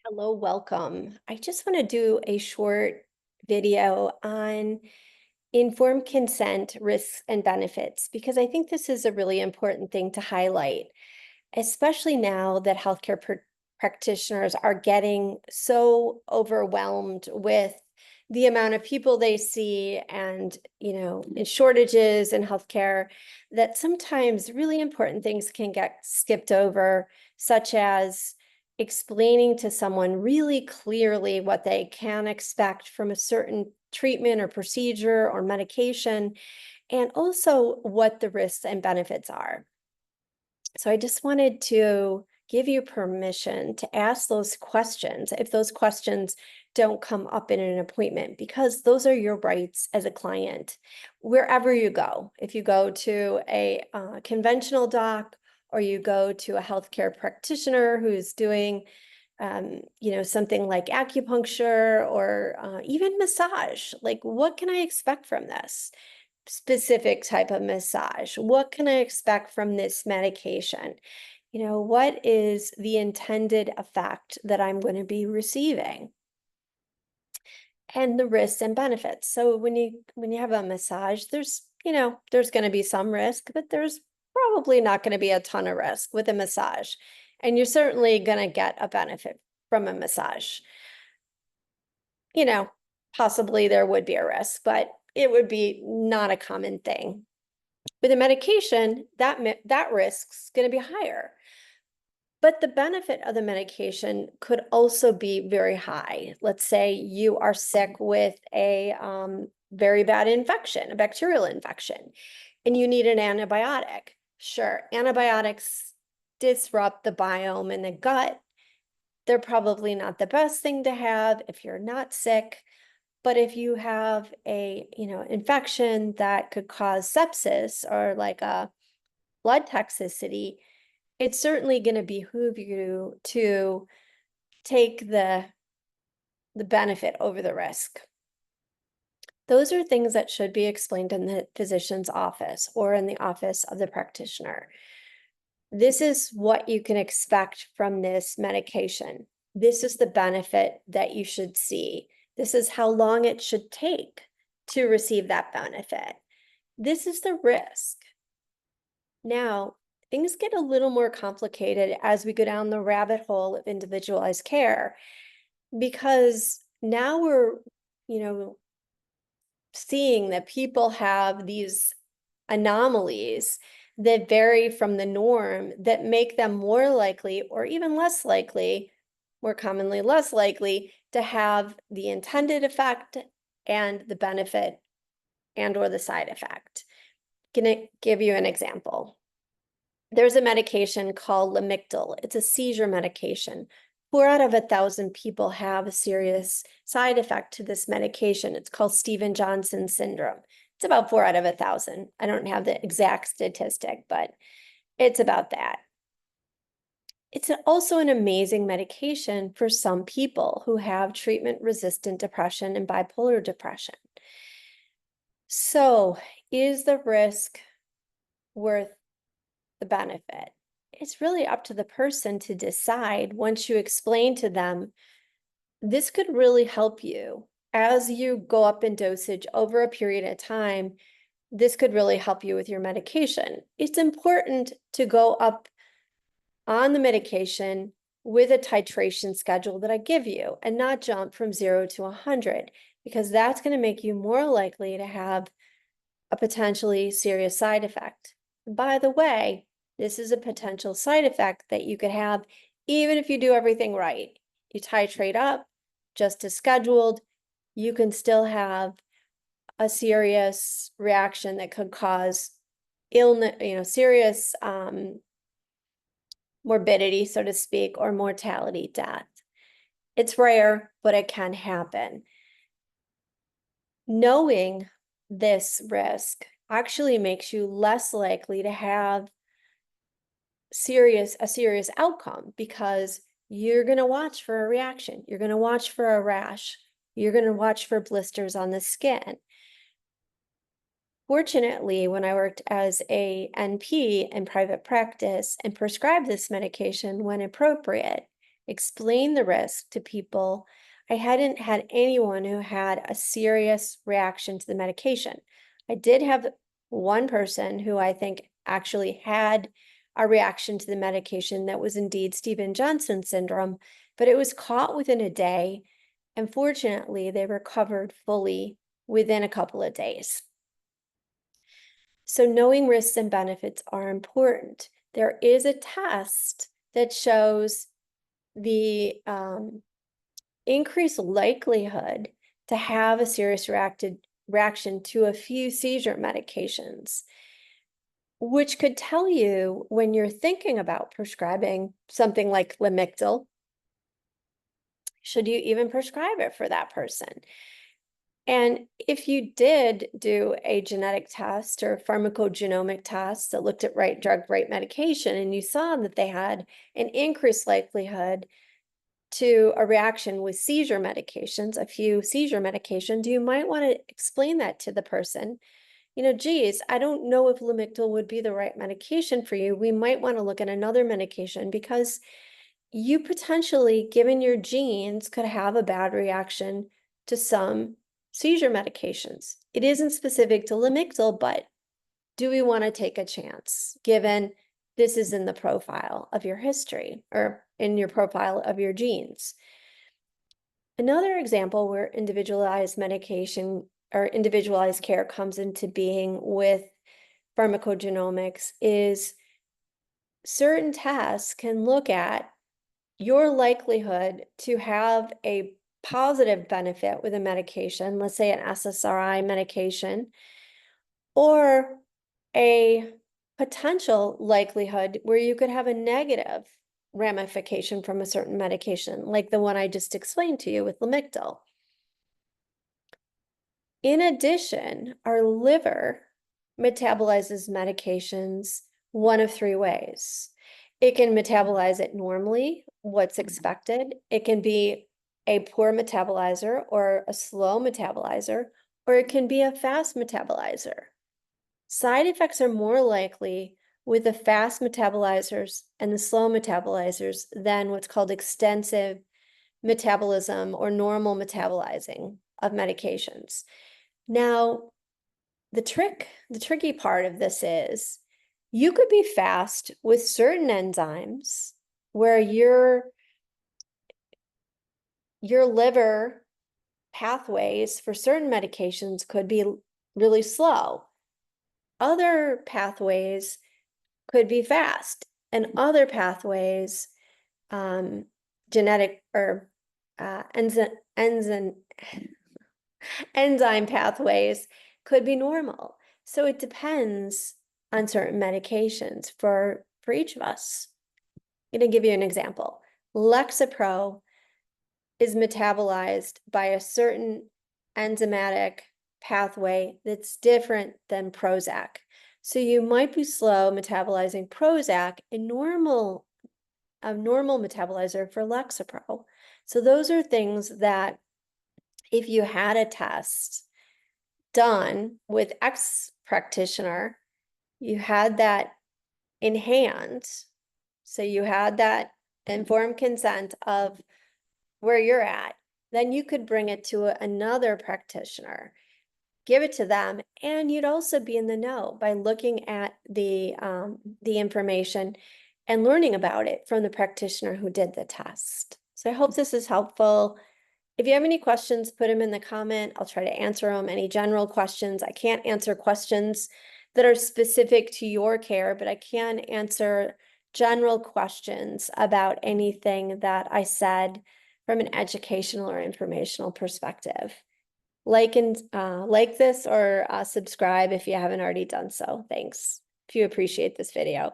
Hello, welcome. I just want to do a short video on informed consent, risks, and benefits, because I think this is a really important thing to highlight, especially now that healthcare practitioners are getting so overwhelmed with the amount of people they see and, and shortages in healthcare, that sometimes really important things can get skipped over, such as explaining to someone really clearly what they can expect from a certain treatment or procedure or medication, and also what the risks and benefits are. So I just wanted to give you permission to ask those questions if those questions don't come up in an appointment, because those are your rights as a client wherever you go. If you go to a conventional doc, or you go to a healthcare practitioner who's doing something like acupuncture or even massage, like, what can I expect from this specific type of massage? What can I expect from this medication? What is the intended effect that I'm going to be receiving? And the risks and benefits. So when you have a massage, there's going to be some risk, but there's probably not going to be a ton of risk with a massage. And you're certainly going to get a benefit from a massage. You know, Possibly there would be a risk, but it would be not a common thing. With a medication, that risk's going to be higher. But the benefit of the medication could also be very high. Let's say you are sick with a very bad infection, a bacterial infection, and you need an antibiotic. Sure, antibiotics disrupt the biome in the gut. They're probably not the best thing to have if you're not sick. But if you have a, infection that could cause sepsis or like a blood toxicity, it's certainly going to behoove you to take the benefit over the risk. Those are things that should be explained in the physician's office or in the office of the practitioner. This is what you can expect from this medication. This is the benefit that you should see. This is how long it should take to receive that benefit. This is the risk. Now, things get a little more complicated as we go down the rabbit hole of individualized care, because now we're, you know, seeing that people have these anomalies that vary from the norm that make them more likely, or even less likely, more commonly less likely, to have the intended effect and the benefit and or the side effect. Gonna give you an example. There's a medication called Lamictal. It's a seizure medication. 4 out of 1,000 people have a serious side effect to this medication. It's called Stevens-Johnson syndrome. It's about 4 out of 1,000. I don't have the exact statistic, but it's about that. It's also an amazing medication for some people who have treatment-resistant depression and bipolar depression. So, is the risk worth the benefit? It's really up to the person to decide once you explain to them, this could really help you as you go up in dosage over a period of time. This could really help you with your medication. It's important to go up on the medication with a titration schedule that I give you and not jump from 0 to 100, because that's going to make you more likely to have a potentially serious side effect. By the way, this is a potential side effect that you could have even if you do everything right. You titrate up just as scheduled, you can still have a serious reaction that could cause illness, serious morbidity, so to speak, or mortality, death. It's rare, but it can happen. Knowing this risk actually makes you less likely to have a serious outcome, because you're going to watch for a reaction. You're going to watch for a rash. You're going to watch for blisters on the skin. Fortunately, when I worked as a NP in private practice and prescribed this medication when appropriate, explain the risk to people, I hadn't had anyone who had a serious reaction to the medication. I did have one person who I think actually had a reaction to the medication that was indeed Stevens-Johnson syndrome, but it was caught within a day. And fortunately, they recovered fully within a couple of days. So knowing risks and benefits are important. There is a test that shows the increased likelihood to have a serious reaction to a few seizure medications, which could tell you when you're thinking about prescribing something like Lamictal, should you even prescribe it for that person? And if you did do a genetic test or pharmacogenomic test that looked at right drug, right medication, and you saw that they had an increased likelihood to a reaction with seizure medications, a few seizure medications, you might want to explain that to the person. You know, geez, I don't know if Lamictal would be the right medication for you. We might want to look at another medication because you potentially, given your genes, could have a bad reaction to some seizure medications. It isn't specific to Lamictal, but do we want to take a chance given this is in the profile of your history or in your profile of your genes? Another example where individualized medication or individualized care comes into being with pharmacogenomics is certain tests can look at your likelihood to have a positive benefit with a medication, let's say an SSRI medication, or a potential likelihood where you could have a negative ramification from a certain medication, like the one I just explained to you with Lamictal. In addition, our liver metabolizes medications one of three ways. It can metabolize it normally, what's expected. It can be a poor metabolizer or a slow metabolizer, or it can be a fast metabolizer. Side effects are more likely with the fast metabolizers and the slow metabolizers than what's called extensive metabolism or normal metabolizing of medications. Now, the tricky part of this is you could be fast with certain enzymes where your liver pathways for certain medications could be really slow. Other pathways could be fast, and other pathways, genetic or enzyme pathways could be normal. So it depends on certain medications for each of us. I'm going to give you an example. Lexapro is metabolized by a certain enzymatic pathway that's different than Prozac. So you might be slow metabolizing Prozac, a normal metabolizer for Lexapro. So those are things that if you had a test done with X practitioner, you had that in hand. So you had that informed consent of where you're at, then you could bring it to another practitioner, give it to them, and you'd also be in the know by looking at the information and learning about it from the practitioner who did the test. So I hope this is helpful. If you have any questions, put them in the comment. I'll try to answer them. Any general questions. I can't answer questions that are specific to your care, but I can answer general questions about anything that I said from an educational or informational perspective. Like this or subscribe if you haven't already done so. Thanks. If you appreciate this video.